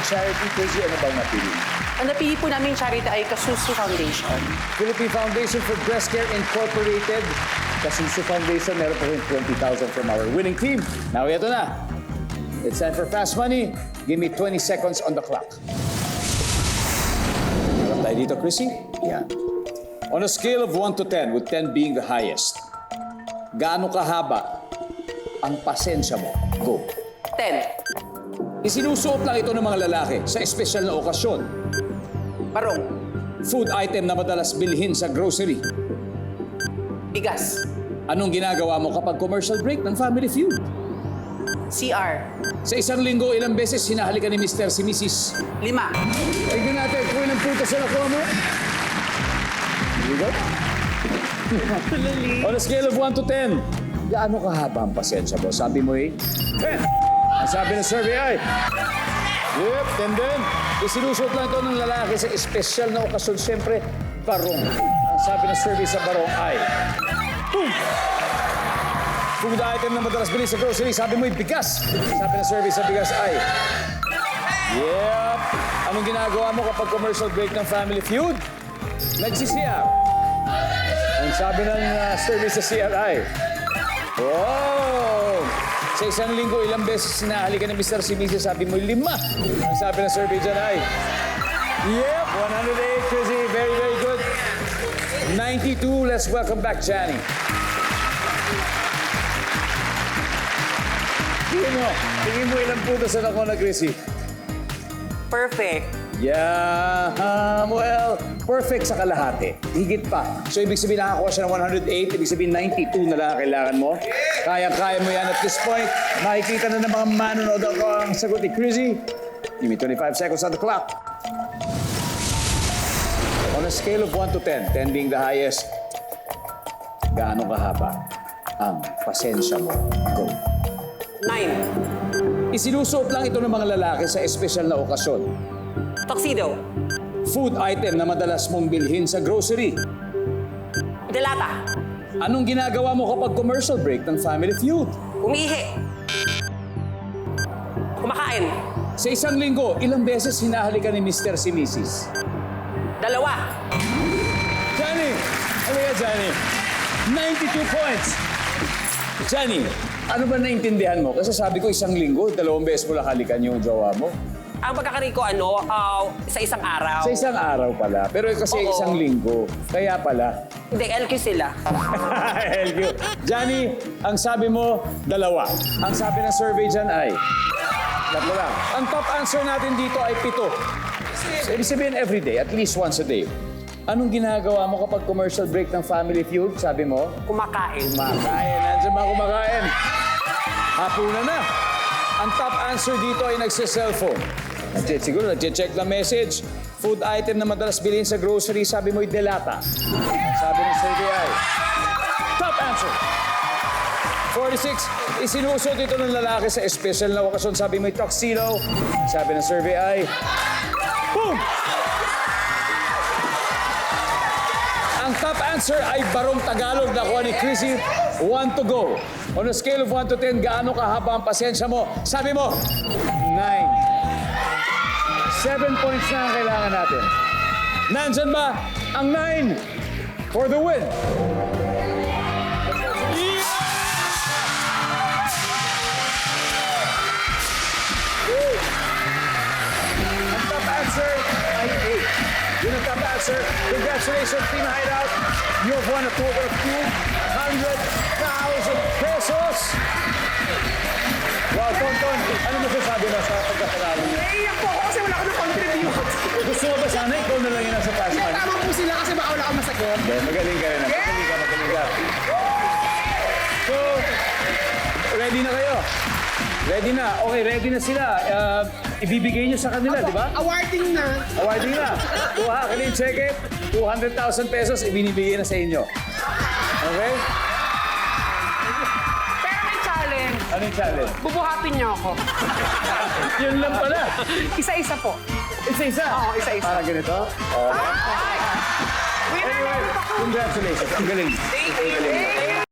charity, Chrissy, ano bang napili? Ang napili po namin charity ay Kasusu Foundation. Philippine Foundation for Breast Care Incorporated. Kasusu Foundation, meron po rin 20,000 from our winning team. Now, ito na. It's time for Fast Money. Give me 20 seconds on the clock. Harap tayo dito, Chrissy. Yan. On a scale of 1 to 10, with 10 being the highest, gaano kahaba ang pasensya mo? Go. 10. Isinusuot lang ito ng mga lalaki sa espesyal na okasyon. Barong. Food item na madalas bilhin sa grocery. Bigas. Anong ginagawa mo kapag commercial break ng Family Feud? CR. Sa isang linggo, ilang beses hinahalikan ni Mr. si Mrs. 5. Tignan natin kung ilang putos na nakuha mo. Here we go. On a scale of 1 to 10, gaano kahaba ang pasensya mo? Sabi mo 10. Ang sabi ng survey ay... Yep, 10 din. Isinusuot lang ito ng lalaki sa espesyal na okasyon. Siyempre, barong. Ang sabi ng survey sa barong ay... Boom! Food item na madalas bilhin sa grocery, sabi mo bigas. Sabi ng survey sa bigas ay... Yep. Anong ginagawa mo kapag commercial break ng Family Feud? Nagsisiyar. Ang sabi ng survey sa CR ay... Wow! Sa isang linggo, ilang beses sinahalikan ni Mr. si Mrs. Sabi mo 5. Ang sabi ng survey dyan ay... Yep, 108, Chrissy. Very, very good. 92, let's welcome back Johnny. Tingin mo ilang putos na nakuha na, Chrissy? Perfect. Yeah, well, perfect sa kalahati. Higit pa. So, ibig sabihin nakakuha siya ng 108, ibig sabihin 92 na lang ang kailangan mo. Kaya mo yan at this point. Makikita na ng mga manonood ako ang sagot ni Chrissy. Give me 25 seconds on the clock. On a scale of 1 to 10, 10 being the highest, gaano kahaba ang pasensya mo? Go. 9. Isinusuot lang ito ng mga lalaki sa espesyal na okasyon. Tuxedo. Food item na madalas mong bilhin sa grocery. Delata. Anong ginagawa mo kapag commercial break ng Family Feud? Umiihi. Kumakain. Sa isang linggo, ilang beses hinahalikan ni Mr. si Mrs. 2. Johnny! Ano yan, Johnny? 92 points! Johnny, ano ba naintindihan mo? Kasi sabi ko isang linggo, 2 beses mo lang halikan yung jowa mo. Ang pagkakari ko, sa isang araw. Sa isang araw pala. Pero kasi Oo. isang linggo. Kaya pala. Hindi, LQ sila. LQ. Johnny, ang sabi mo, 2. Ang sabi ng survey dyan ay 3 lang. Ang top answer natin dito ay 7. So, ibig sabihin every day, at least once a day. Anong ginagawa mo kapag commercial break ng Family Feud? Sabi mo? Kumakain. Kumakain. Nandiyan ba kumakain? Hapunan na. Ang top answer dito ay nagsi-cellphone. Siguro nag-check na message. Food item na madalas bilhin sa grocery, sabi mo'y delata. Sabi ng survey ay... Top answer! 46, isinusuot ito ng lalaki sa espesyal na okasyon, sabi mo'y tuxedo. Sabi ng survey ay... Boom! Ang top answer ay barong Tagalog na kuha ni Chrissy. 1 to go. On a scale of 1 to 10, gaano kahaba ang pasensya mo? Sabi mo, 9. 7 points na ang kailangan natin. Nandyan ba ang 9 for the win? Ang top answer ay 8. Yun ang top answer. Congratulations, Team Hideout. You have won a total of 200,000 pesos. Wow, Tonton, ano masasabi mo sa pagkakalaro niyo? Naiiyak po ako kasi wala ako na-contribute. Gusto mo ba sana ikaw na lang yun nasa fast money? Tama po sila kasi baka wala akong masagot. Magaling ka rin. Magaling ka. So, ready na kayo? Ready na. Okay, ready na sila. Ibibigay nyo sa kanila, di ba? Awarding na. Awarding na. Kuha, kanin check it. 200,000 pesos, ibinibigay na sa inyo. Okay? Pero may challenge. Ano yung challenge? Bubuhatin niyo ako. Yun lang pala. Isa-isa po. Isa-isa? Oo, isa-isa. Parang ganito? Winner Anyway, na ako. congratulations. Ang galing. Thank you.